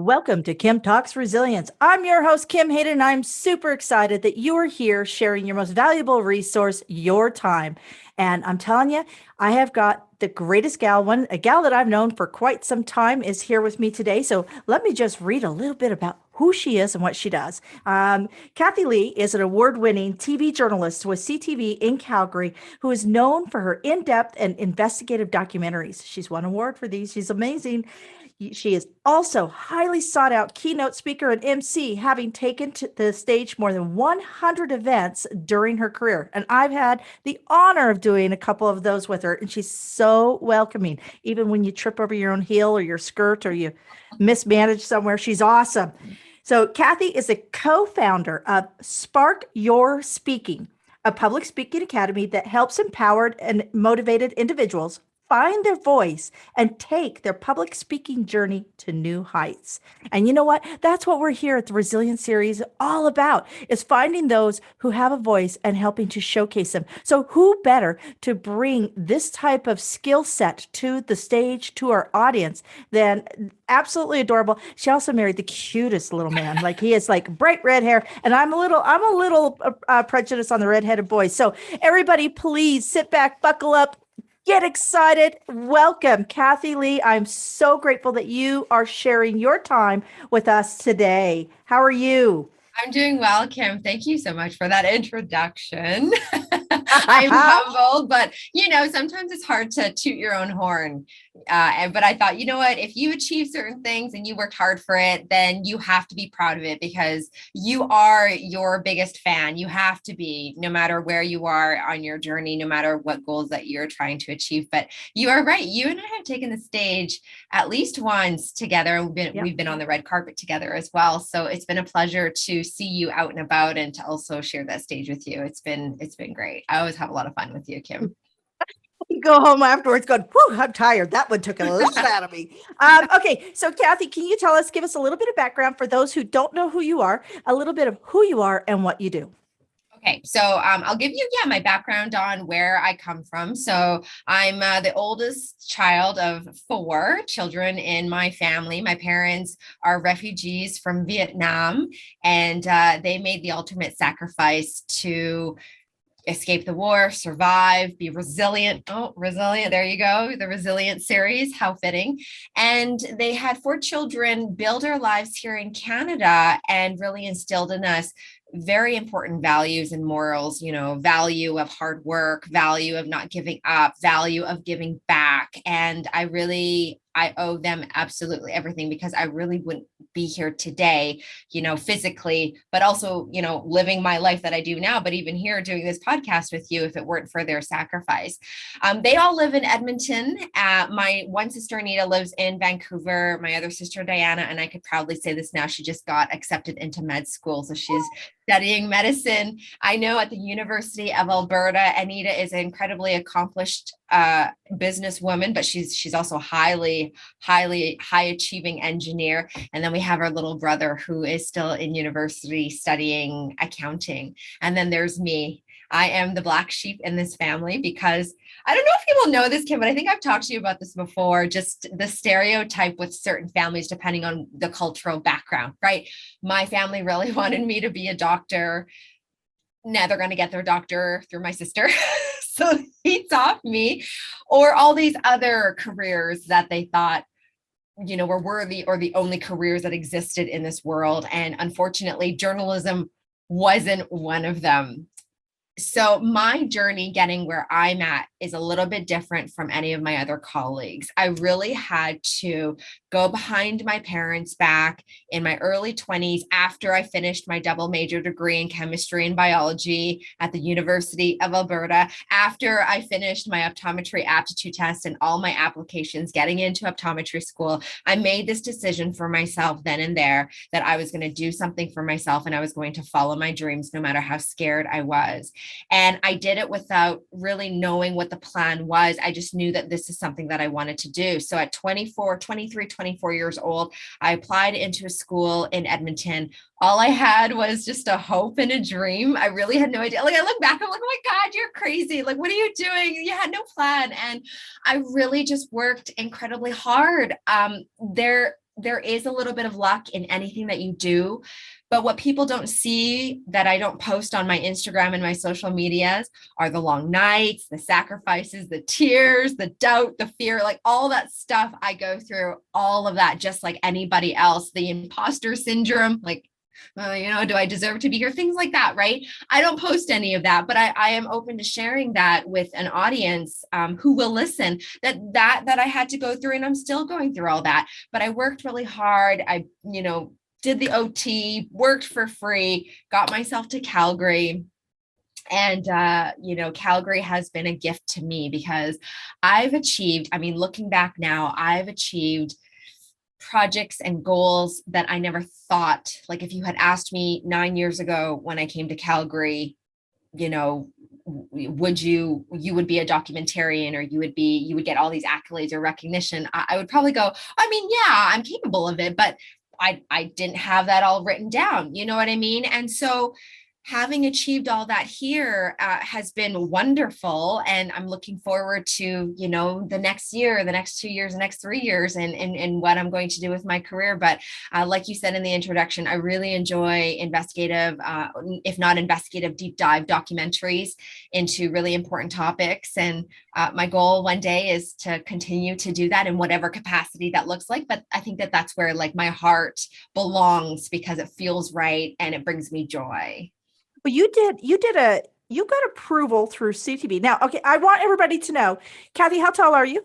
Welcome to Kim Talks Resilience. I'm your host, Kim Hayden, and I'm super excited that you are here sharing your most valuable resource, your time. And I'm telling you, I have got the greatest gal, a gal that I've known for quite some time is here with me today. So let me just read a little bit about who she is and what she does. Kathy Lee is an award-winning TV journalist with CTV in Calgary who is known for her in-depth and investigative documentaries. She's won an award for these. She's amazing. She is also highly sought out keynote speaker and MC, having taken to the stage more than 100 events during her career. And I've had the honor of doing a couple of those with her, and she's so welcoming. Even when you trip over your own heel or your skirt or you mismanage somewhere, she's awesome. So Kathy is a co-founder of Spark Your Speaking, a public speaking academy that helps empowered and motivated individuals find their voice and take their public speaking journey to new heights. And you know what? That's what we're here at the Resilience Series all about, is finding those who have a voice and helping to showcase them. So who better to bring this type of skill set to the stage, to our audience, than absolutely adorable. She also married the cutest little man. Like, he is like bright red hair, and I'm a little prejudiced on the redheaded boys. So everybody, please sit back, buckle up, get excited. Welcome, Kathy Lee. I'm so grateful that you are sharing your time with us today. How are you? I'm doing well, Kim. Thank you so much for that introduction. I'm humbled, but sometimes it's hard to toot your own horn. But I thought, you know what, if you achieve certain things and you worked hard for it, then you have to be proud of it because you are your biggest fan. You have to be, no matter where you are on your journey, no matter what goals that you're trying to achieve. But you are right. You and I have taken the stage at least once together, and we've been on the red carpet together as well. So it's been a pleasure to see you out and about and to also share that stage with you. It's been great. I always have a lot of fun with you, Kim. You go home afterwards going, whew, I'm tired. That one took a lot out of me. Okay, so Kathy, can you give us a little bit of background for those who don't know who you are, a little bit of who you are and what you do? Okay, so I'll give you, my background on where I come from. So I'm the oldest child of 4 children in my family. My parents are refugees from Vietnam, and they made the ultimate sacrifice to escape the war, survive, be resilient. Oh, resilient. There you go. The Resilience series. How fitting. And they had 4 children build our lives here in Canada and really instilled in us very important values and morals, value of hard work, value of not giving up, value of giving back. And I owe them absolutely everything, because I really wouldn't be here today, physically, but also, living my life that I do now, but even here doing this podcast with you, if it weren't for their sacrifice. They all live in Edmonton. My one sister, Anita, lives in Vancouver. My other sister, Diana, and I could proudly say this now, she just got accepted into med school. So she's studying medicine. I know at the University of Alberta, Anita is an incredibly accomplished businesswoman, but she's also high achieving engineer. And then we have our little brother who is still in university studying accounting. And then there's me. I am the black sheep in this family because I don't know if people know this, Kim, but I think I've talked to you about this before, just the stereotype with certain families, depending on the cultural background, right? My family really wanted me to be a doctor. Now they're going to get their doctor through my sister. So it's off me, or all these other careers that they thought, were worthy, or the only careers that existed in this world. And unfortunately, journalism wasn't one of them. So my journey getting where I'm at is a little bit different from any of my other colleagues. I really had to go behind my parents' back in my early 20s after I finished my double major degree in chemistry and biology at the University of Alberta, after I finished my optometry aptitude test and all my applications getting into optometry school. I made this decision for myself then and there that I was going to do something for myself, and I was going to follow my dreams no matter how scared I was. And I did it without really knowing what the plan was. I just knew that this is something that I wanted to do. So at 24 years old, I applied into a school in Edmonton. All I had was just a hope and a dream. I really had no idea. Like, I look back, I'm like, oh my God, you're crazy. Like, what are you doing? You had no plan. And I really just worked incredibly hard. there is a little bit of luck in anything that you do. But what people don't see that I don't post on my Instagram and my social medias are the long nights, the sacrifices, the tears, the doubt, the fear, like all that stuff. I go through all of that just like anybody else. The imposter syndrome, like, do I deserve to be here? Things like that, right? I don't post any of that, but I am open to sharing that with an audience who will listen. That I had to go through, and I'm still going through all that. But I worked really hard. I, did the OT, worked for free, got myself to Calgary. And, Calgary has been a gift to me because I've achieved, looking back now, I've achieved projects and goals that I never thought. Like if you had asked me 9 years ago when I came to Calgary, would you would be a documentarian, or you would get all these accolades or recognition, I would probably go, yeah, I'm capable of it, but I didn't have that all written down. You know what I mean? And so having achieved all that here has been wonderful. And I'm looking forward to, the next year, the next 2 years, the next 3 years, and what I'm going to do with my career. But like you said in the introduction, I really enjoy investigative, if not investigative, deep dive documentaries into really important topics. And my goal one day is to continue to do that in whatever capacity that looks like. But I think that that's where like my heart belongs, because it feels right and it brings me joy. Well, you got approval through CTV. Now, okay, I want everybody to know, Kathy, how tall are you?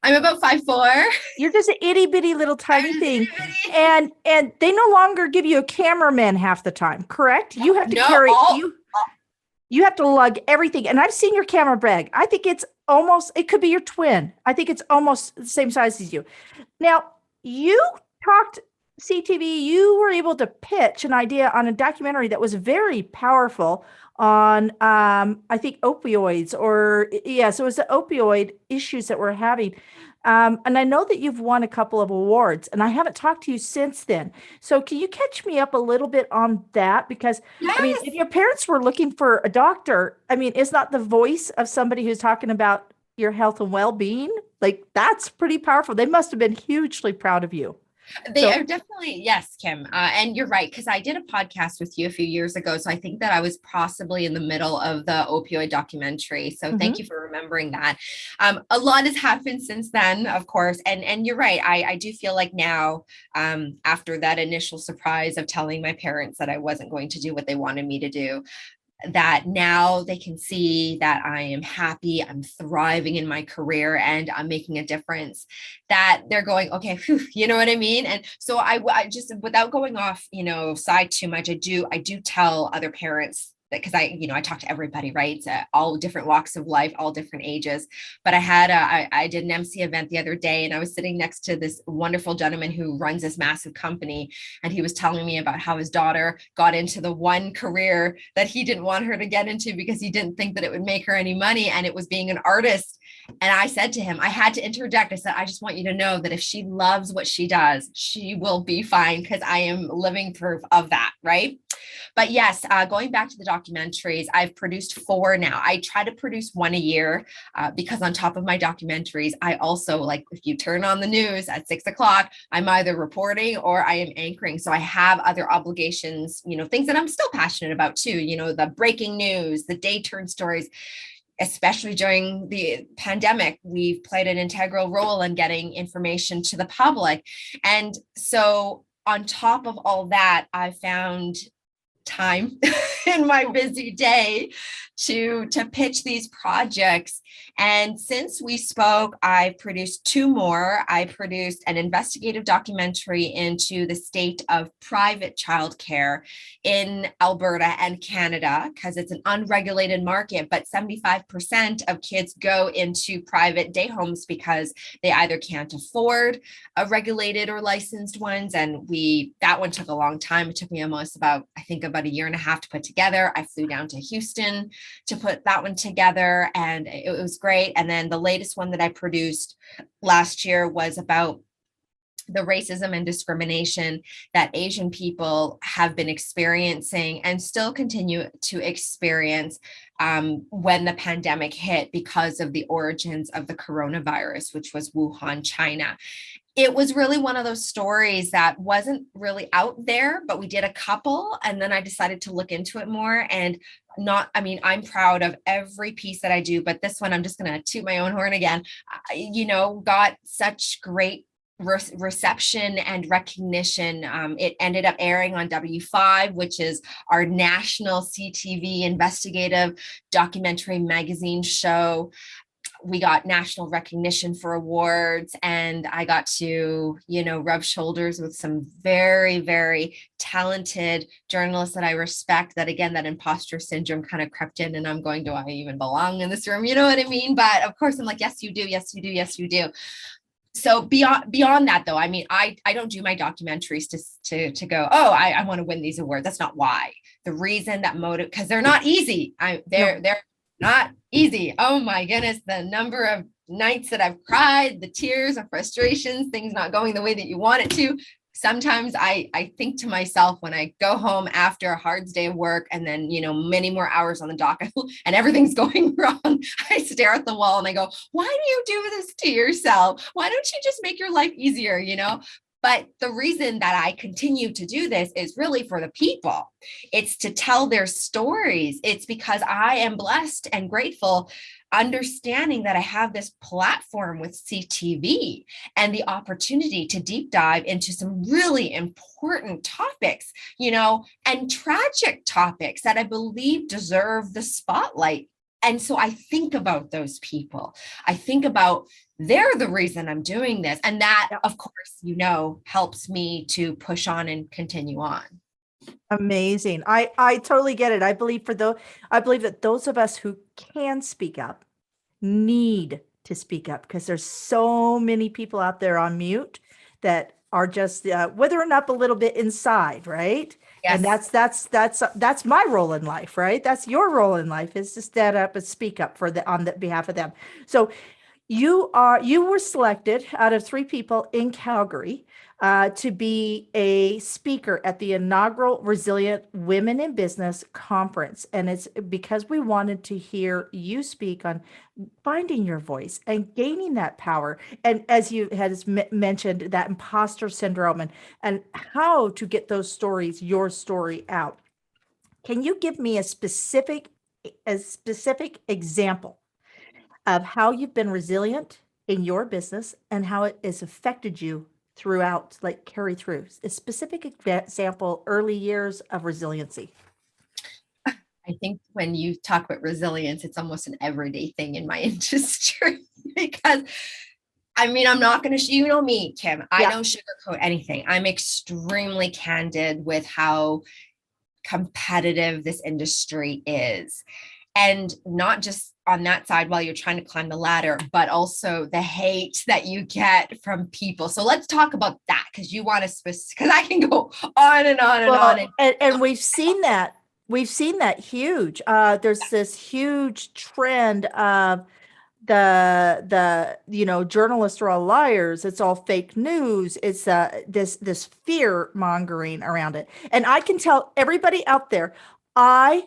I'm about 5'4". You're just an itty bitty little tiny thing. And they no longer give you a cameraman half the time, correct? You have to you have to lug everything. And I've seen your camera bag. I think it could be your twin. I think it's almost the same size as you. Now, you talked CTV, you were able to pitch an idea on a documentary that was very powerful on, I think, opioids, so it was the opioid issues that we're having. And I know that you've won a couple of awards, and I haven't talked to you since then. So can you catch me up a little bit on that? Because, yes. If your parents were looking for a doctor, is not the voice of somebody who's talking about your health and well-being, like that's pretty powerful. They must have been hugely proud of you. They are definitely, yes, Kim. And you're right, because I did a podcast with you a few years ago. So I think that I was possibly in the middle of the opioid documentary. So thank you for remembering that. A lot has happened since then, of course. And you're right. I do feel like now, after that initial surprise of telling my parents that I wasn't going to do what they wanted me to do, that now they can see that I am happy, I'm thriving in my career, and I'm making a difference, that they're going, okay, whew, you know what I mean? And so I just, without going off, side too much, I do tell other parents that, because I talk to everybody, right? All different walks of life, all different ages. But I did an MC event the other day, and I was sitting next to this wonderful gentleman who runs this massive company. And he was telling me about how his daughter got into the one career that he didn't want her to get into because he didn't think that it would make her any money. And it was being an artist. And I said to him, I had to interject. I said, I just want you to know that if she loves what she does, she will be fine, because I am living proof of that. Right. But yes, going back to the documentaries, I've produced 4 now. I try to produce 1 a year because on top of my documentaries, I also, like, if you turn on the news at 6 o'clock, I'm either reporting or I am anchoring. So I have other obligations, things that I'm still passionate about too, the breaking news, the day turn stories. Especially during the pandemic, we've played an integral role in getting information to the public. And so on top of all that, I found time in my busy day to pitch these projects. And since we spoke, I produced 2 more. I produced an investigative documentary into the state of private childcare in Alberta and Canada, because it's an unregulated market, but 75% of kids go into private day homes because they either can't afford a regulated or licensed ones. And that one took a long time. It took me almost about a year and a half to put together. I flew down to Houston to put that one together, and it was great. And then the latest one that I produced last year was about the racism and discrimination that Asian people have been experiencing and still continue to experience when the pandemic hit, because of the origins of the coronavirus, which was Wuhan, China. it was really one of those stories that wasn't really out there, but we did a couple. And then I decided to look into it more and I'm proud of every piece that I do, but this one, I'm just going to toot my own horn again, got such great reception and recognition. It ended up airing on W5, which is our national CTV investigative documentary magazine show. We got national recognition for awards, and I got to, rub shoulders with some very, very talented journalists that I respect. That again, that imposter syndrome kind of crept in, and I'm going, do I even belong in this room? You know what I mean? But of course I'm like, yes, you do. Yes, you do. Yes, you do. So beyond that, though, I don't do my documentaries to go, oh, I want to win these awards. That's not why. The reason that because they're not easy. They're not easy. Oh my goodness, the number of nights that I've cried, the tears of frustrations, things not going the way that you want it to. Sometimes I think to myself when I go home after a hard day of work and then, many more hours on the dock and everything's going wrong, I stare at the wall and I go, why do you do this to yourself? Why don't you just make your life easier, But the reason that I continue to do this is really for the people. It's to tell their stories. It's because I am blessed and grateful, understanding that I have this platform with CTV and the opportunity to deep dive into some really important topics, and tragic topics that I believe deserve the spotlight. And so I think about those people. I think about they're the reason I'm doing this. And that, of course, helps me to push on and continue on. Amazing. I totally get it. I believe that those of us who can speak up need to speak up, because there's so many people out there on mute that are just withering up a little bit inside, right? Yes. And that's my role in life, right? That's your role in life, is to stand up and speak up on the behalf of them. So you were selected out of 3 people in Calgary to be a speaker at the inaugural Resilient Women in Business Conference. And it's because we wanted to hear you speak on finding your voice and gaining that power. And as you had mentioned, that imposter syndrome and how to get those stories, your story out. Can you give me a specific example of how you've been resilient in your business and how it has affected you throughout, like carry through a specific example, early years of resiliency? I think when you talk about resilience, it's almost an everyday thing in my industry because I'm not going to, you know me, Kim, I don't sugarcoat anything. I'm extremely candid with how competitive this industry is. And not just on that side while you're trying to climb the ladder, but also the hate that you get from people. So let's talk about that, because you want to, because I can go on and on and on. And we've seen that. We've seen that huge. There's this huge trend of the journalists are all liars. It's all fake news. It's this fear mongering around it. And I can tell everybody out there, I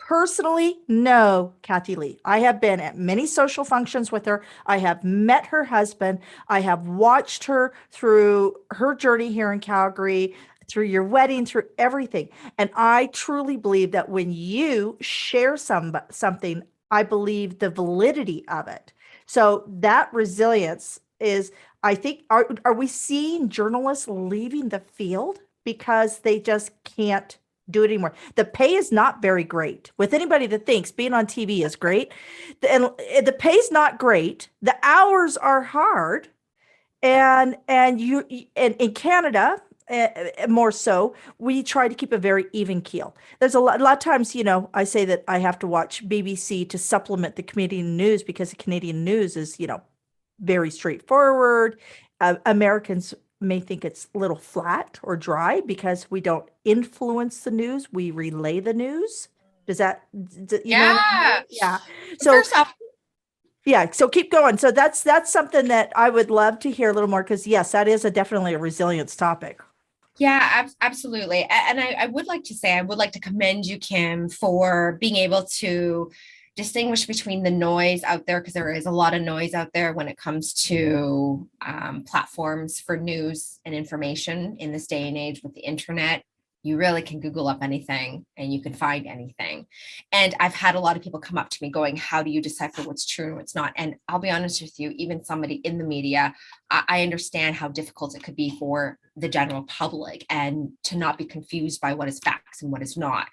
personally know Kathy Lee. I have been at many social functions with her. I have met her husband. I have watched her through her journey here in Calgary, through your wedding, through everything. And I truly believe that when you share something, I believe the validity of it. So that resilience is, I think, are we seeing journalists leaving the field because they just can't do it anymore? The pay is not very great. With anybody that thinks being on TV is great, the pay's not great. The hours are hard, and in Canada, more so, we try to keep a very even keel. There's a lot of times, I say that I have to watch BBC to supplement the Canadian news, because the Canadian news is, very straightforward. Americans may think it's a little flat or dry because we don't influence the news, we relay the news. Does that, yeah. Yeah. So first off, yeah, so keep going. So that's something that I would love to hear a little more, because yes, that is definitely a resilience topic. Yeah, absolutely. And I would like to say, I would like to commend you, Kim, for being able to distinguish between the noise out there, because there is a lot of noise out there when it comes to platforms for news and information in this day and age with the internet. You really can Google up anything and you can find anything. And I've had a lot of people come up to me going, how do you decipher what's true and what's not? And I'll be honest with you, even somebody in the media, I understand how difficult it could be for the general public and to not be confused by what is facts and what is not.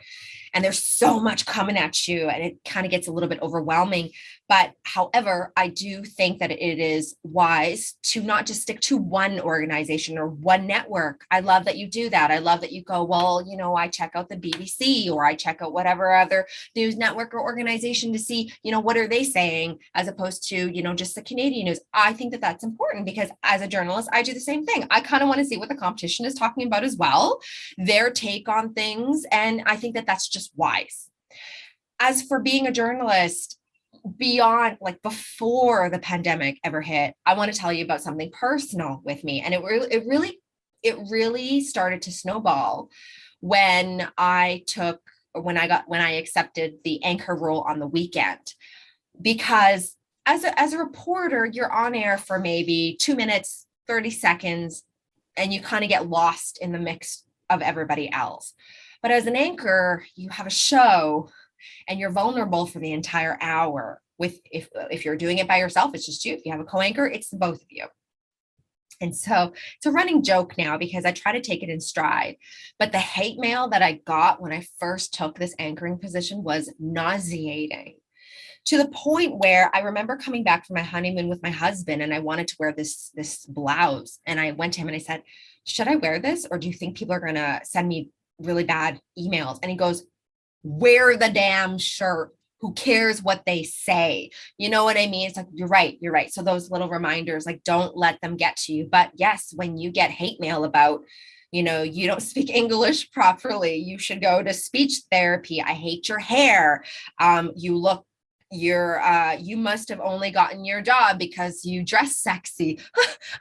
And there's so much coming at you and it kind of gets a little bit overwhelming. But however, I do think that it is wise to not just stick to one organization or one network. I love that you do that. I love that you go, well, you know, I check out the BBC or I check out whatever other news network or organization to see, you know, what are they saying, as opposed to, you know, just the Canadian news. I think that that's important because as a journalist, I do the same thing. I kind of want to see what the competition is talking about as well, their take on things. And I think that that's just wise. As for being a journalist, beyond, like, before the pandemic ever hit, I want to tell you about something personal with me. And it really started to snowball when I accepted the anchor role on the weekend. Because as a reporter, you're on air for maybe 2 minutes, 30 seconds, and you kind of get lost in the mix of everybody else. But as an anchor, you have a show and you're vulnerable for the entire hour. If you're doing it by yourself, it's just you. If you have a co-anchor, it's the both of you. And so it's a running joke now because I try to take it in stride. But the hate mail that I got when I first took this anchoring position was nauseating, to the point where I remember coming back from my honeymoon with my husband and I wanted to wear this blouse. And I went to him and I said, should I wear this? Or do you think people are going to send me really bad emails? And he goes, wear the damn shirt. Who cares what they say? You know what I mean? It's like, you're right. So those little reminders, like, don't let them get to you. But yes, when you get hate mail about, you know, you don't speak English properly, you should go to speech therapy. I hate your hair. You must have only gotten your job because you dress sexy.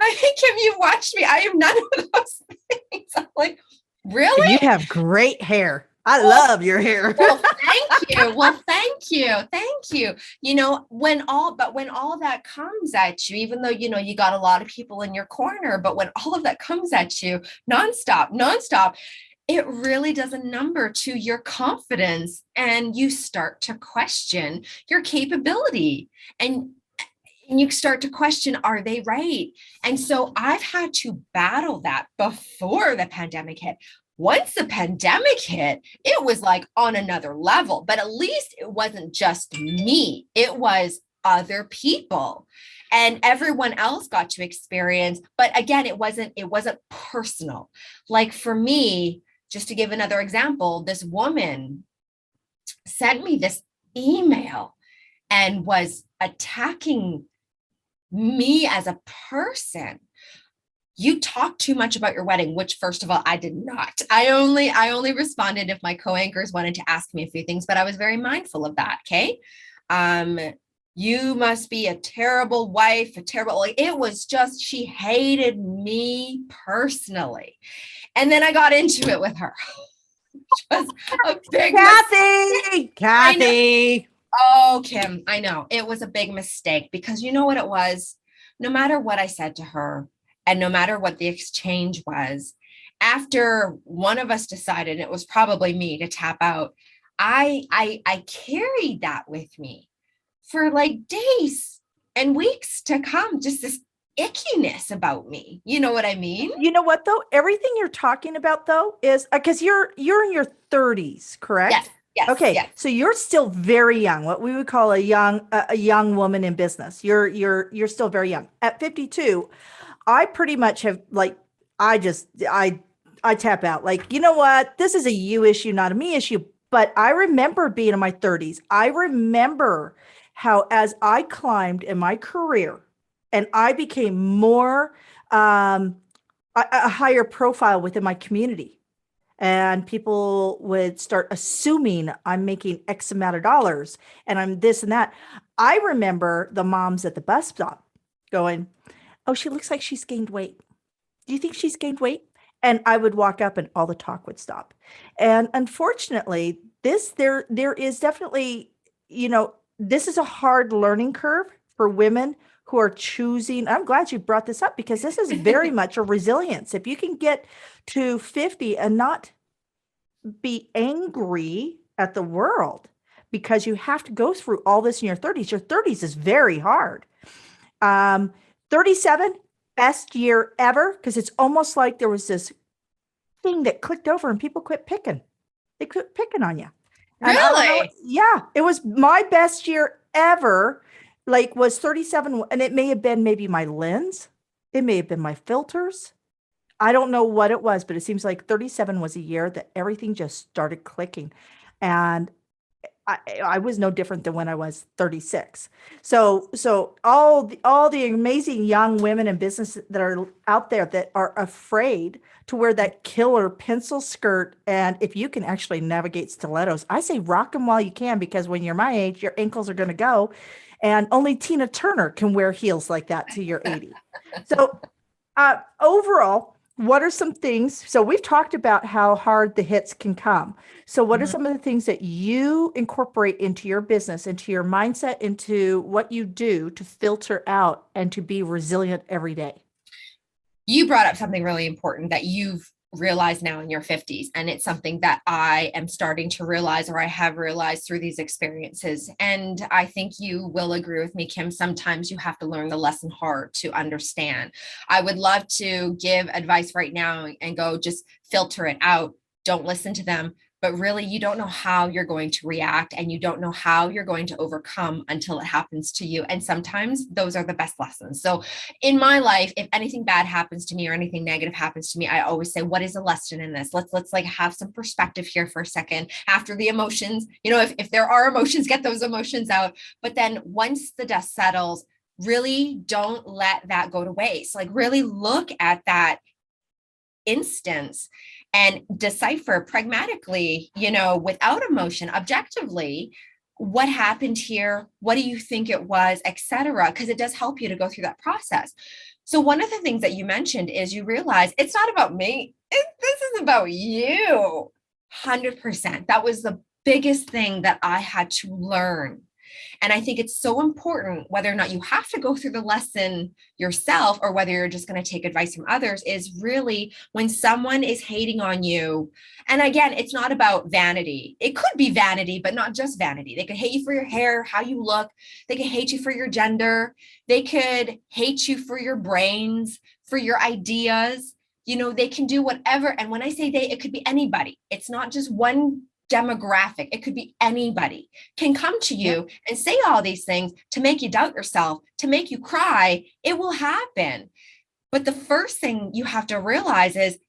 I think if you watched me, I am none of those things. I'm like, really? You have great hair. I love your hair. Well, thank you. Thank you. You know, when all that comes at you, even though, you know, you got a lot of people in your corner, but when all of that comes at you nonstop, it really does a number to your confidence, and you start to question your capability, and you start to question, are they right? And so I've had to battle that before the pandemic hit. Once the pandemic hit, it was like on another level, but at least it wasn't just me. It was other people and everyone else got to experience. But again, it wasn't personal. Like for me, just to give another example, this woman sent me this email and was attacking me as a person. You talk too much about your wedding, which, first of all, I did not. I only responded if my co-anchors wanted to ask me a few things, but I was very mindful of that. Okay. You must be a terrible wife, it was just, she hated me personally. And then I got into it with her. Which was a big Kathy. Oh, Kim, I know. It was a big mistake because you know what it was? No matter what I said to her, and no matter what the exchange was, after one of us decided, it was probably me, to tap out, I carried that with me for like days and weeks to come, just this ickiness about me. You know what I mean? You know what though? Everything you're talking about though is because you're in your 30s, correct? Yes. Okay. Yes. So you're still very young, what we would call a young woman in business. You're still very young. At 52, I pretty much have I tap out. Like, you know what? This is a you issue, not a me issue. But I remember being in my 30s. I remember how as I climbed in my career and I became more a higher profile within my community. And people would start assuming I'm making X amount of dollars and I'm this and that. I remember the moms at the bus stop going, oh, she looks like she's gained weight. Do you think she's gained weight? And I would walk up and all the talk would stop. And unfortunately, there is definitely, you know, this is a hard learning curve for women who are choosing. I'm glad you brought this up because this is very much a resilience. If you can get to 50 and not be angry at the world because you have to go through all this in your 30s is very hard. 37, best year ever, because it's almost like there was this thing that clicked over and people quit picking. They quit picking on you. And I don't know. Really? Yeah, it was my best year ever, like was 37. And it may have been maybe my lens. It may have been my filters. I don't know what it was, but it seems like 37 was a year that everything just started clicking. And I was no different than when I was 36. So all the amazing young women in business that are out there that are afraid to wear that killer pencil skirt, and if you can actually navigate stilettos, I say rock them while you can, because when you're my age, your ankles are going to go, and only Tina Turner can wear heels like that till you're 80. So overall, what are some things? So we've talked about how hard the hits can come. So what are Mhm. some of the things that you incorporate into your business, into your mindset, into what you do to filter out and to be resilient every day? You brought up something really important that you've realized now in your 50s. And it's something that I am starting to realize, or I have realized through these experiences. And I think you will agree with me, Kim. Sometimes you have to learn the lesson hard to understand. I would love to give advice right now and go just filter it out. Don't listen to them. But really, you don't know how you're going to react, and you don't know how you're going to overcome until it happens to you. And sometimes those are the best lessons. So in my life, if anything bad happens to me or anything negative happens to me, I always say, what is the lesson in this? Let's like have some perspective here for a second. After the emotions, if there are emotions, get those emotions out. But then once the dust settles, really don't let that go to waste. Like really look at that instance and decipher pragmatically, without emotion, objectively, what happened here, what do you think it was, etc., because it does help you to go through that process. So one of the things that you mentioned is you realize it's not about me. This is about you. 100%. That was the biggest thing that I had to learn. And I think it's so important, whether or not you have to go through the lesson yourself or whether you're just going to take advice from others, is really when someone is hating on you. And again, it's not about vanity. It could be vanity, but not just vanity. They could hate you for your hair, how you look. They could hate you for your gender. They could hate you for your brains, for your ideas. They can do whatever. And when I say they, it could be anybody. It's not just one demographic. It could be anybody can come to you and say all these things to make you doubt yourself, to make you cry. It will happen. But the first thing you have to realize is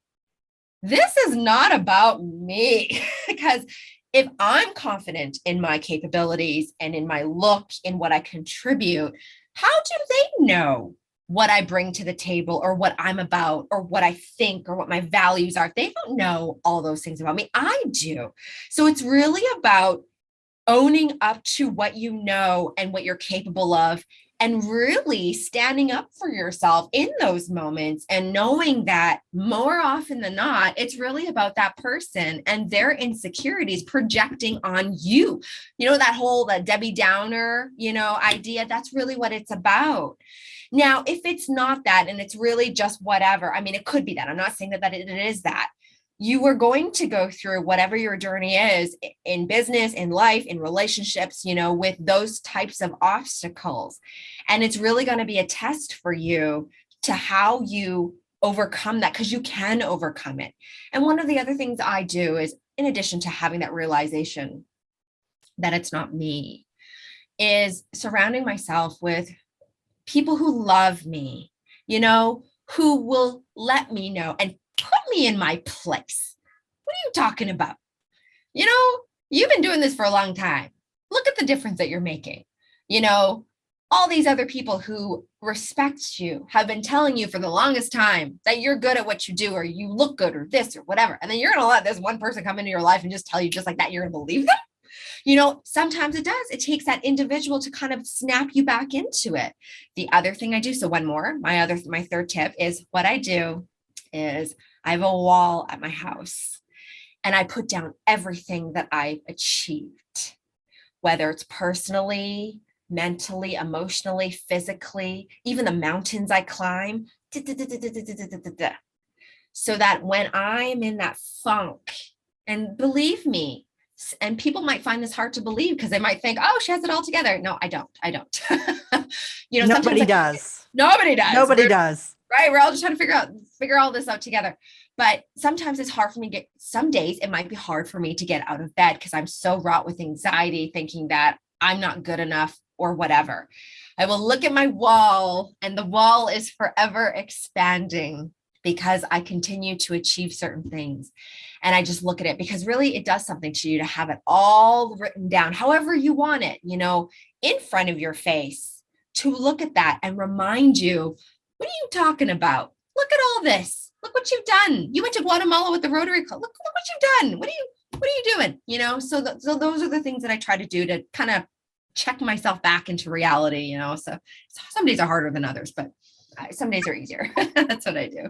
this is not about me. Because if I'm confident in my capabilities and in my look, in what I contribute, how do they know what I bring to the table or what I'm about or what I think or what my values are? They don't know all those things about me. I do. So it's really about owning up to what you know and what you're capable of, and really standing up for yourself in those moments and knowing that more often than not, it's really about that person and their insecurities projecting on you. That whole Debbie Downer, idea, that's really what it's about. Now, if it's not that and it's really just whatever, I mean, it could be that. I'm not saying that it is that. You are going to go through whatever your journey is in business, in life, in relationships, with those types of obstacles. And it's really going to be a test for you to how you overcome that, because you can overcome it. And one of the other things I do is, in addition to having that realization that it's not me, is surrounding myself with people who love me, who will let me know and put me in my place. What are you talking about? You've been doing this for a long time. Look at the difference that you're making. All these other people who respect you have been telling you for the longest time that you're good at what you do, or you look good, or this, or whatever. And then you're going to let this one person come into your life and just tell you just like that, you're going to believe them? Sometimes it does. It takes that individual to kind of snap you back into it. The other thing I do, so one more, my third tip is, what I do is I have a wall at my house and I put down everything that I've achieved. whether it's personally, mentally, emotionally, physically, even the mountains I climb, so that when I'm in that funk, and believe me, and people might find this hard to believe because they might think, oh, she has it all together. No, I don't. Nobody does. Nobody does. Nobody does. Right. We're all just trying to figure all this out together. But sometimes it's hard for me to some days it might be hard for me to get out of bed because I'm so wrought with anxiety, thinking that I'm not good enough or whatever. I will look at my wall, and the wall is forever expanding because I continue to achieve certain things. And I just look at it because really it does something to you to have it all written down, however you want it, in front of your face, to look at that and remind you, what are you talking about? Look at all this. Look what you've done. You went to Guatemala with the Rotary Club. Look what you've done. What are you doing? So those are the things that I try to do to kind of check myself back into reality, so some days are harder than others, but some days are easier. That's what I do.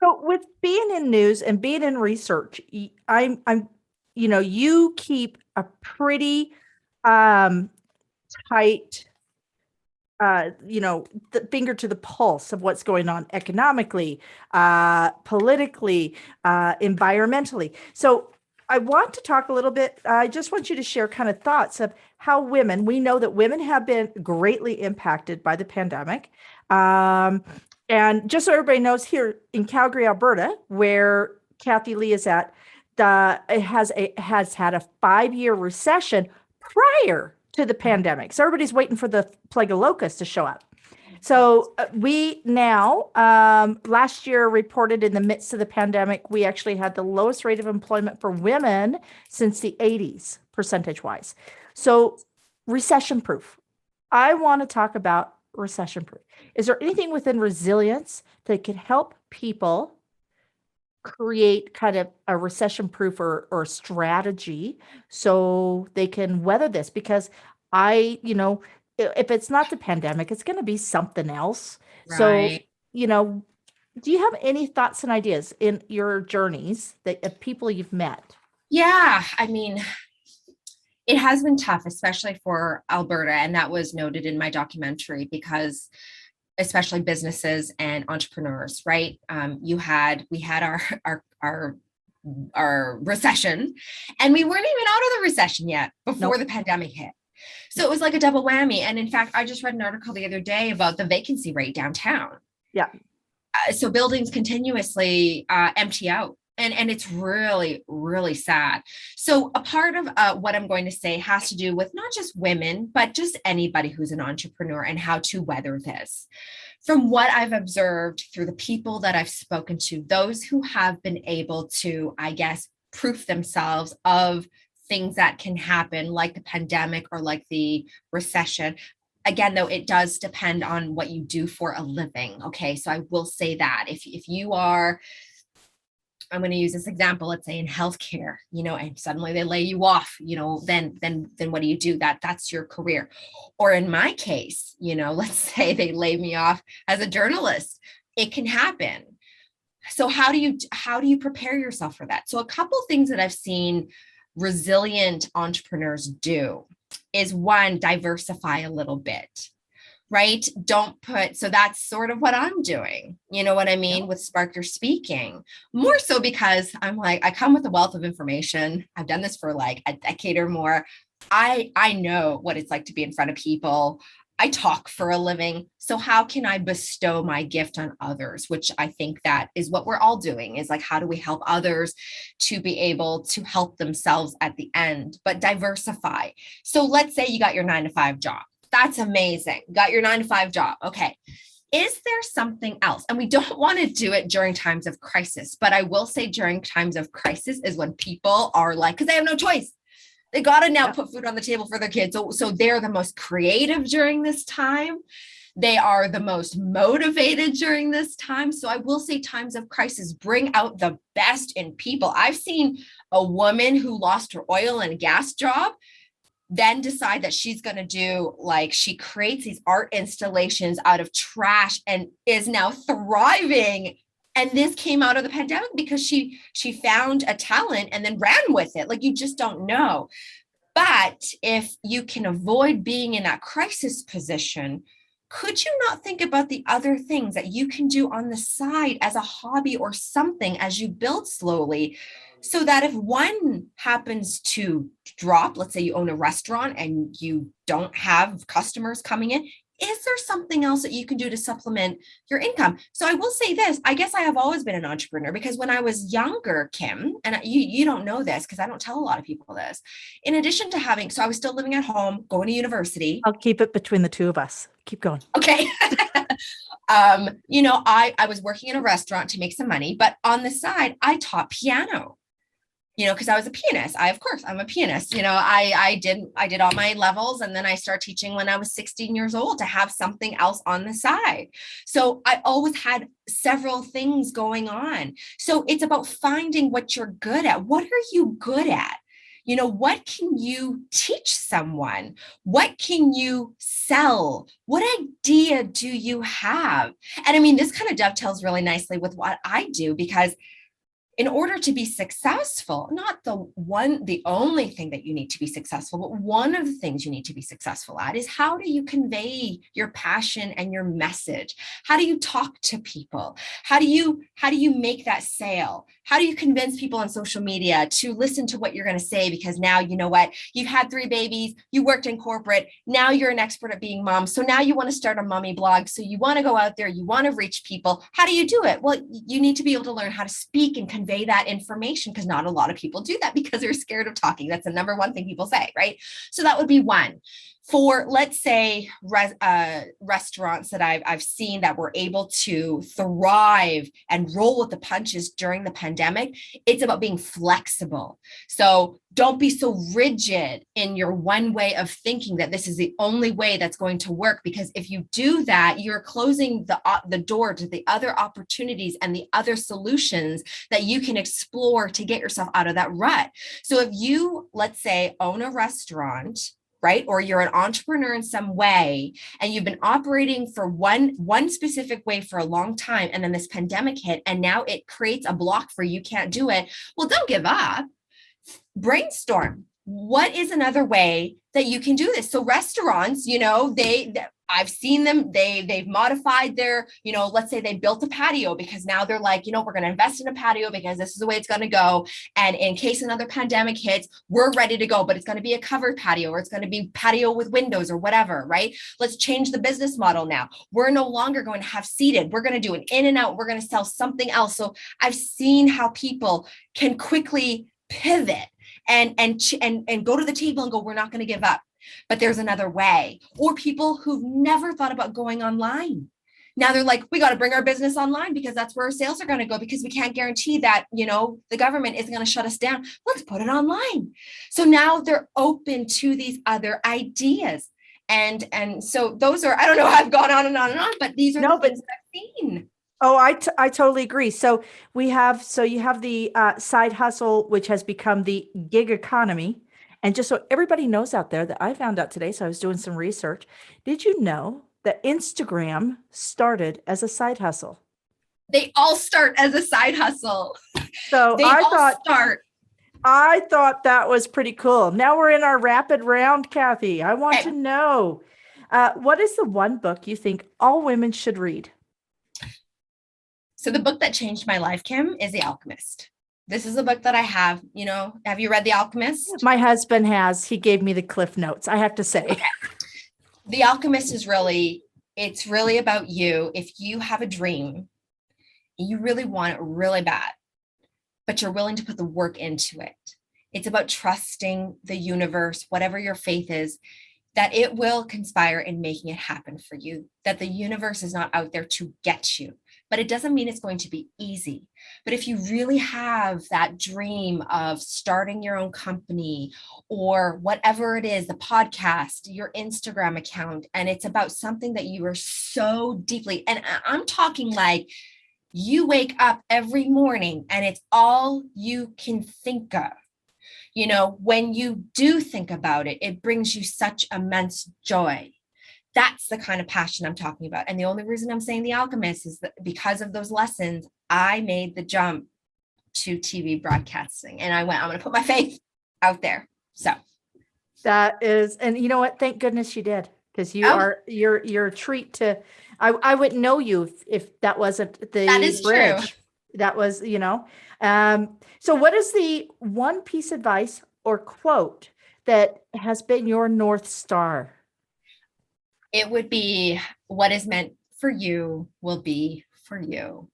So with being in news and being in research, I'm you keep a pretty tight, the finger to the pulse of what's going on economically, politically, environmentally. So I want to talk a little bit. I just want you to share kind of thoughts of how we know that women have been greatly impacted by the pandemic. And just so everybody knows, here in Calgary, Alberta, where Kathy Lee is at, it has had a 5-year recession prior to the pandemic. So everybody's waiting for the plague of locusts to show up. So we now, last year reported in the midst of the pandemic, we actually had the lowest rate of employment for women since the 80s, percentage-wise. So recession-proof. I want to talk about recession-proof. Is there anything within resilience that could help people create kind of a recession-proof or strategy so they can weather this? Because if it's not the pandemic, it's going to be something else. Right. So, do you have any thoughts and ideas in your journeys of people you've met? Yeah, I mean, it has been tough, especially for Alberta. And that was noted in my documentary because especially businesses and entrepreneurs, right? We had our recession, and we weren't even out of the recession yet before the pandemic hit. So it was like a double whammy. And in fact, I just read an article the other day about the vacancy rate downtown. Yeah. So buildings continuously empty out. And it's really, really sad. So a part of what I'm going to say has to do with not just women, but just anybody who's an entrepreneur and how to weather this. From what I've observed through the people that I've spoken to, those who have been able to, I guess, proof themselves of things that can happen like the pandemic or like the recession. Again, though, it does depend on what you do for a living. Okay, so I will say that if you are, I'm going to use this example, let's say in healthcare, and suddenly they lay you off, then what do you do? That's your career. Or in my case, let's say they lay me off as a journalist. It can happen. So how do you prepare yourself for that? So a couple things that I've seen resilient entrepreneurs do is, one, diversify a little bit. Right? So that's sort of what I'm doing. You know what I mean? With Spark Your Speaking, more so because I'm like, I come with a wealth of information. I've done this for like a decade or more. I know what it's like to be in front of people. I talk for a living. So how can I bestow my gift on others? Which I think that is what we're all doing, is like, how do we help others to be able to help themselves at the end, but diversify. So let's say you got your 9-to-5 job. That's amazing. Got your 9-to-5 job. Okay. Is there something else? And we don't want to do it during times of crisis, but I will say during times of crisis is when people are like, because they have no choice. They got to now put food on the table for their kids. So they're the most creative during this time. They are the most motivated during this time. So I will say times of crisis bring out the best in people. I've seen a woman who lost her oil and gas job then decide that she's going to do, like, she creates these art installations out of trash and is now thriving. And this came out of the pandemic because she found a talent and then ran with it. Like, you just don't know. But if you can avoid being in that crisis position, could you not think about the other things that you can do on the side as a hobby or something as you build slowly, so that if one happens to drop, let's say you own a restaurant and you don't have customers coming in, is there something else that you can do to supplement your income? So I will say this, I guess I have always been an entrepreneur, because when I was younger, Kim, and you don't know this because I don't tell a lot of people this, in addition to having, so I was still living at home, going to university. I'll keep it between the two of us. Keep going. Okay. I was working in a restaurant to make some money, but on the side, I taught piano, because I was a pianist. I'm a pianist. I did all my levels, and then I started teaching when I was 16 years old to have something else on the side. So I always had several things going on. So it's about finding what you're good at. What are you good at? What can you teach someone? What can you sell? What idea do you have? And I mean, this kind of dovetails really nicely with what I do, because in order to be successful, not the only thing that you need to be successful, but one of the things you need to be successful at is, how do you convey your passion and your message? How do you talk to people? How do you make that sale? How do you convince people on social media to listen to what you're going to say? Because now, you know what, you've had 3 babies, you worked in corporate, now you're an expert at being mom. So now you want to start a mommy blog. So you want to go out there, you want to reach people. How do you do it? Well, you need to be able to learn how to speak and convey that information, because not a lot of people do that because they're scared of talking. That's the number one thing people say, right? So that would be one. For, let's say, restaurants that I've seen that were able to thrive and roll with the punches during the pandemic, it's about being flexible. So don't be so rigid in your one way of thinking that this is the only way that's going to work, because if you do that, you're closing the door to the other opportunities and the other solutions that you can explore to get yourself out of that rut. So if you, let's say, own a restaurant, right? Or you're an entrepreneur in some way, and you've been operating for one specific way for a long time, and then this pandemic hit, and now it creates a block for you can't do it. Well, don't give up. Brainstorm. What is another way that you can do this? So restaurants, I've seen them, they've modified their, let's say they built a patio, because now they're like, we're going to invest in a patio because this is the way it's going to go. And in case another pandemic hits, we're ready to go, but it's going to be a covered patio, or it's going to be patio with windows or whatever, right? Let's change the business model now. We're no longer going to have seated. We're going to do an in and out. We're going to sell something else. So I've seen how people can quickly pivot and go to the table and go, we're not going to give up, but there's another way. Or people who've never thought about going online. Now they're like, we got to bring our business online because that's where our sales are going to go, because we can't guarantee that, the government isn't going to shut us down. Let's put it online. So now they're open to these other ideas. And so those are, I don't know, I've gone on and on and on, but these are the things that I've seen. Oh, I totally agree. So you have the side hustle, which has become the gig economy. And just so everybody knows out there, that I found out today, so I was doing some research. Did you know that Instagram started as a side hustle? They all start as a side hustle. So I thought that was pretty cool. Now we're in our rapid round, Kathy. I want to know, what is the one book you think all women should read? So the book that changed my life, Kim, is The Alchemist. This is a book that I have. Have you read The Alchemist? My husband has. He gave me the Cliff Notes, I have to say. Okay. The Alchemist it's really about you. If you have a dream, you really want it really bad, but you're willing to put the work into it. It's about trusting the universe, whatever your faith is, that it will conspire in making it happen for you, that the universe is not out there to get you. But it doesn't mean it's going to be easy. But if you really have that dream of starting your own company, or whatever it is, the podcast, your Instagram account, and it's about something that you are so deeply, and I'm talking like you wake up every morning and it's all you can think of. When you do think about it, it brings you such immense joy. That's the kind of passion I'm talking about. And the only reason I'm saying The Alchemist is that because of those lessons, I made the jump to TV broadcasting, and I went, I'm going to put my faith out there. So That is, and you know what? Thank goodness you did, because Oh, you're a treat to. I wouldn't know you if that wasn't that the is true. bridge. That was, So what is the one piece of advice or quote that has been your North Star? It would be what is meant for you will be for you.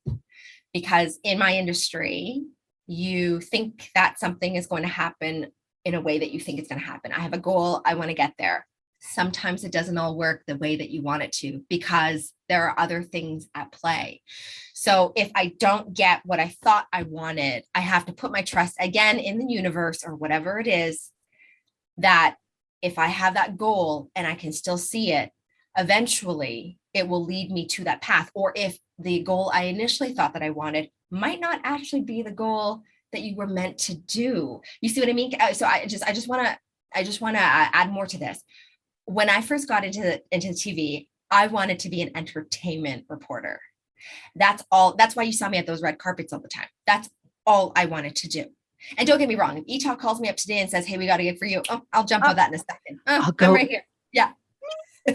Because in my industry, you think that something is going to happen in a way that you think it's going to happen. I have a goal, I want to get there. Sometimes it doesn't all work the way that you want it to because there are other things at play. So if I don't get what I thought I wanted, I have to put my trust again in the universe or whatever it is, that if I have that goal and I can still see it, eventually it will lead me to that path. Or if the goal I initially thought that I wanted might not actually be the goal that you were meant to do. You see what I mean? So I just want to add more to this. When I first got into TV, I wanted to be an entertainment reporter. That's all. That's why you saw me at those red carpets all the time. That's all I wanted to do. And don't get me wrong, if ETAL calls me up today and says, "Hey, we got to get for you," oh, I'll jump Uh, on that in a second. I'll I'm go. right here. Yeah. Yeah,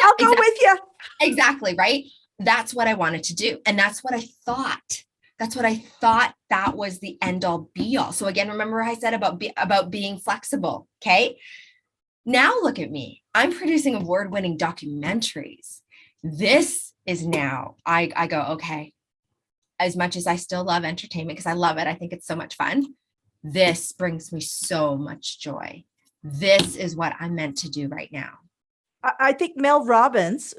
I'll go exactly. with you. Exactly. Right. That's what I wanted to do. And that's what I thought. That's what I thought that was the end all be all. So again, remember I said about being flexible. Okay. Now look at me. I'm producing award-winning documentaries. This is now I go, okay, as much as I still love entertainment because I love it, I think it's so much fun. This brings me so much joy. This is what I'm meant to do right now. I think Mel Robbins,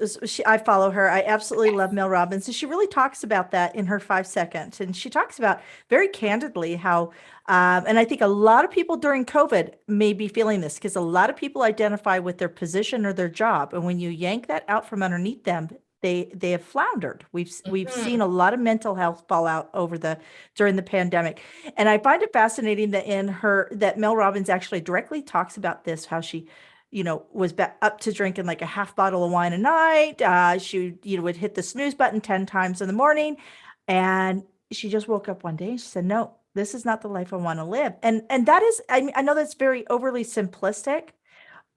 I follow her. I absolutely Yes. love Mel Robbins. And she really talks about that in her 5 seconds. And she talks about very candidly how, and I think a lot of people during COVID may be feeling this because a lot of people identify with their position or their job. And when you yank that out from underneath them, they have floundered. We've seen Mhm. a lot of mental health fallout during the pandemic. And I find it fascinating that that Mel Robbins actually directly talks about this, how she was up to drinking like a half bottle of wine a night. She, would hit the snooze button 10 times in the morning. And she just woke up one day and she said, no, this is not the life I want to live. And that is, I know that's very overly simplistic,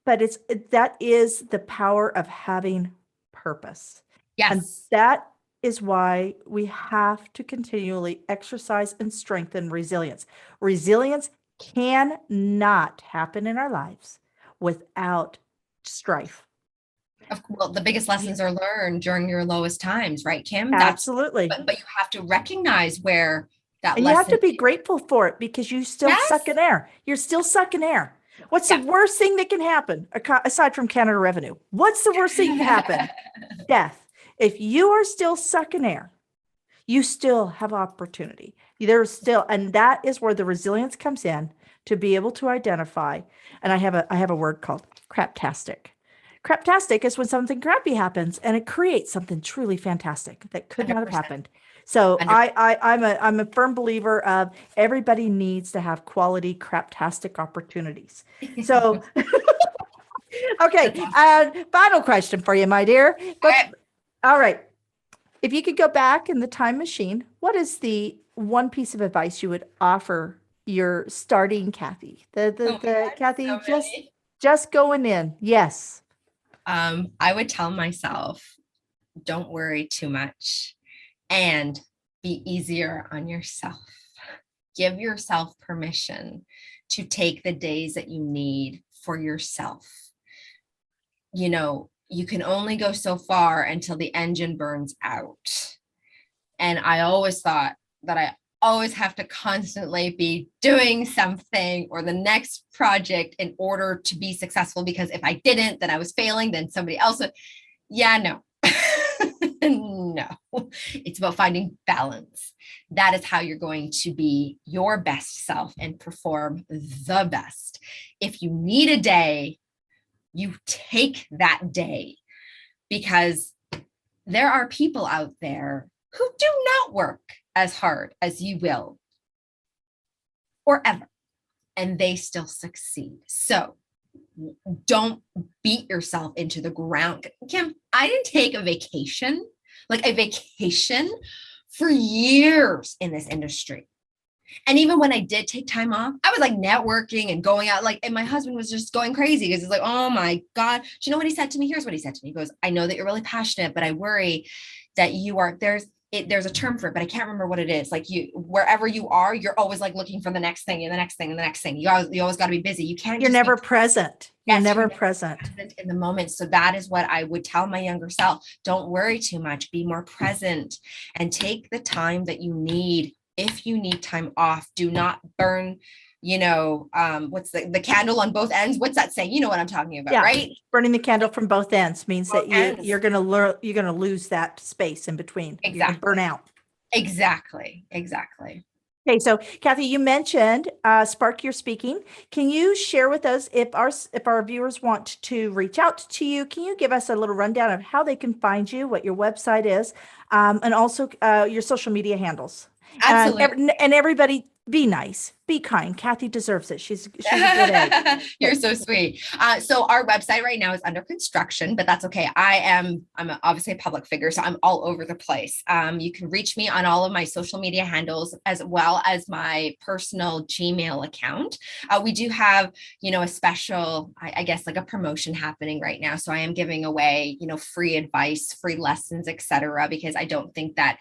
but that is the power of having purpose. And Yes. that is why we have to continually exercise and strengthen resilience. Resilience cannot happen in our lives without strife. Well, the biggest lessons are learned during your lowest times, right, Kim? Absolutely. But you have to recognize where that And you have lesson to be is. grateful for it because you still suck Yes. in air. You're still sucking air. What's the Yeah. worst thing that can happen aside from Canada revenue? What's the worst thing that can happen? Death. If you are still sucking air, you still have opportunity. There's still, and that is where the resilience comes in to be able to identify. And I have a word called craptastic. Craptastic is when something crappy happens and it creates something truly fantastic that could not have 100%. happened. So 100%. I'm a firm believer of everybody needs to have quality craptastic opportunities. So okay, That's awesome. final question for you, my dear. All But right. all right, if you could go back in the time machine, what is the one piece of advice you would offer your starting Kathy? Oh The my God, Kathy so many. just going in. Yes. I would tell myself, don't worry too much and be easier on yourself. Give yourself permission to take the days that you need for yourself. You can only go so far until the engine burns out. And I always thought that I always have to constantly be doing something or the next project in order to be successful. Because if I didn't, then I was failing, then somebody else would. Yeah, no. No, it's about finding balance. That is how you're going to be your best self and perform the best. If you need a day, you take that day, because there are people out there who do not work as hard as you will or ever, and they still succeed. So don't beat yourself into the ground. Kim, I didn't take like a vacation for years in this industry. And even when I did take time off, I was like networking and going out, like, and my husband was just going crazy because it's like, oh my God. Do you know what he said to me? Here's what he said to me. He goes, I know that you're really passionate, but I worry that there's a term for it, but I can't remember what it is. Like wherever you are, you're always like looking for the next thing and the next thing and the next thing. You always got to be busy. You can't. You're never present. You're never present in the moment. So that is what I would tell my younger self. Don't worry too much. Be more present and take the time that you need. If you need time off, do not burn, what's the candle on both ends? What's that saying? You know what I'm talking about, yeah, right? Burning the candle from both ends means Both that you're going to lose that space in between. Exactly. You're gonna burn out. Exactly. Okay, so Kathy, you mentioned Spark Your Speaking. Can you share with us if our viewers want to reach out to you? Can you give us a little rundown of how they can find you, what your website is, and also your social media handles? Absolutely. And everybody, be nice, be kind. Kathy deserves it. She's a good egg. You're so sweet. So our website right now is under construction, but that's okay. I'm obviously a public figure, so I'm all over the place. You can reach me on all of my social media handles as well as my personal Gmail account. We do have, a special, I guess, like a promotion happening right now. So I am giving away, free advice, free lessons, etc. Because I don't think that,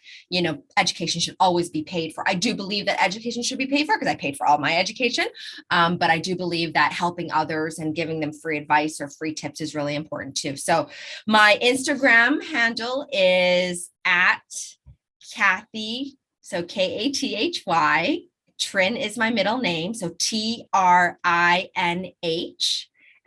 education should always be paid for. I do believe that education should be paid for because I paid for all my education. But I do believe that helping others and giving them free advice or free tips is really important too. So my Instagram handle is at Kathy. So Kathy. Trin is my middle name. So TRINH.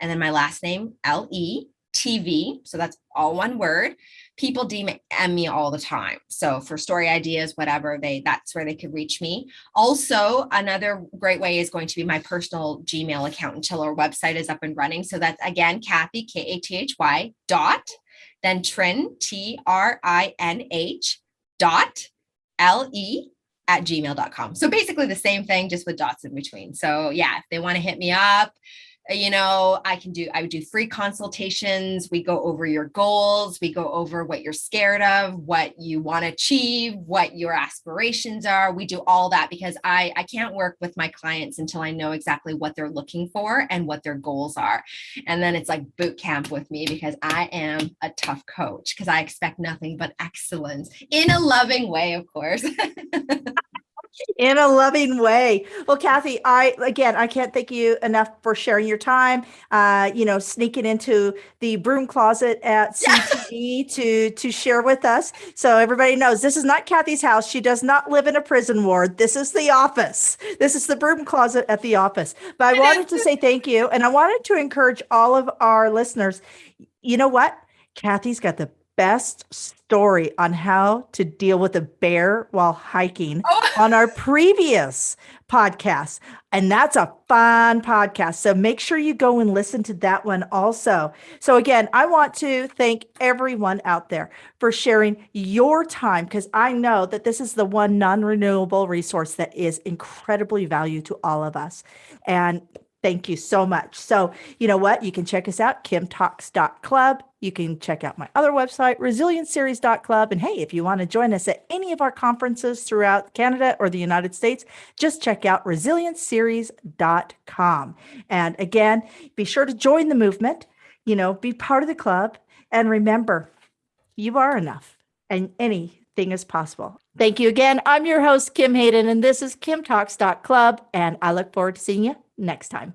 And then my last name, LETV. So that's all one word. People DM me all the time. So for story ideas, whatever, that's where they could reach me. Also, another great way is going to be my personal Gmail account until our website is up and running. So that's again, Kathy, KATHY then Trin, TRINH LE@gmail.com. So basically the same thing, just with dots in between. So yeah, if they want to hit me up, I would do free consultations. We go over your goals. We go over what you're scared of, what you want to achieve, what your aspirations are. We do all that because I can't work with my clients until I know exactly what they're looking for and what their goals are. And then it's like boot camp with me because I am a tough coach because I expect nothing but excellence in a loving way, of course. In a loving way. Well, Kathy, I can't thank you enough for sharing your time, sneaking into the broom closet at CTE to share with us. So everybody knows this is not Kathy's house. She does not live in a prison ward. This is the office. This is the broom closet at the office. But I wanted to say thank you. And I wanted to encourage all of our listeners. You know what? Kathy's got the best story on how to deal with a bear while hiking on our previous podcast. And that's a fun podcast. So make sure you go and listen to that one also. So again, I want to thank everyone out there for sharing your time because I know that this is the one non-renewable resource that is incredibly valued to all of us. And thank you so much. So you know what? You can check us out, kimtalks.club. You can check out my other website, resilienceseries.club. And hey, if you want to join us at any of our conferences throughout Canada or the United States, just check out resilienceseries.com. And again, be sure to join the movement, be part of the club. And remember, you are enough and anything is possible. Thank you again. I'm your host, Kim Hayden, and this is kimtalks.club. And I look forward to seeing you next time.